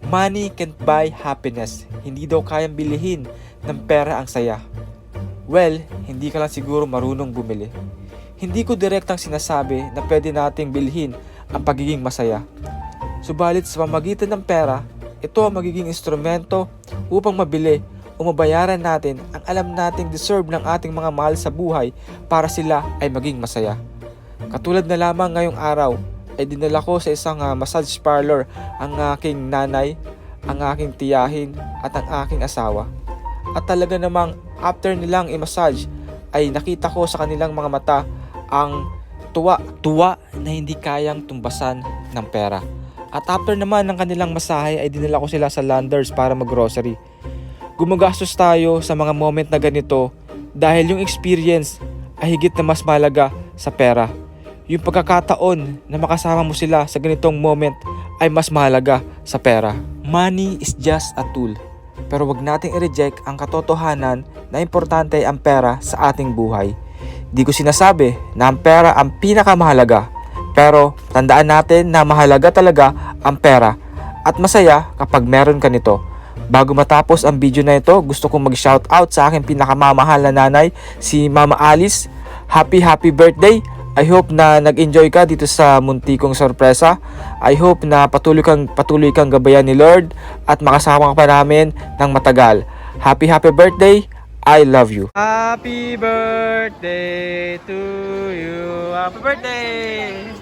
Money can't buy happiness. Hindi daw kayang bilihin ng pera ang saya. Well, hindi ka lang siguro marunong bumili. Hindi ko direktang sinasabi na pwede nating bilhin ang pagiging masaya. Subalit sa pamamagitan ng pera, ito ang magiging instrumento upang mabili o mabayaran natin ang alam nating deserve ng ating mga mahal sa buhay para sila ay maging masaya. Katulad na lamang ngayong araw ay dinala ko sa isang massage parlor ang aking nanay, ang aking tiyahin at ang aking asawa. At talaga namang after nilang i-massage ay nakita ko sa kanilang mga mata ang tuwa na hindi kayang tumbasan ng pera. At after naman ng kanilang masahe ay dinala ko sila sa Landers para mag-grocery. Gumagastos tayo sa mga moment na ganito dahil yung experience ay higit na mas mahalaga sa pera. Yung pagkakataon na makasama mo sila sa ganitong moment ay mas mahalaga sa pera. Money is just a tool. Pero wag nating i-reject ang katotohanan na importante ang pera sa ating buhay. Di ko sinasabi na ang pera ang pinakamahalaga. Pero tandaan natin na mahalaga talaga ang pera at masaya kapag meron ka nito. Bago matapos ang video na ito, gusto kong mag-shoutout sa aking pinakamamahal na nanay, si Mama Alice. Happy birthday! I hope na nag-enjoy ka dito sa munti kong sorpresa. I hope na patuloy kang gabayan ni Lord at makasama ka pa namin ng matagal. Happy birthday! I love you. Happy birthday to you. Happy birthday!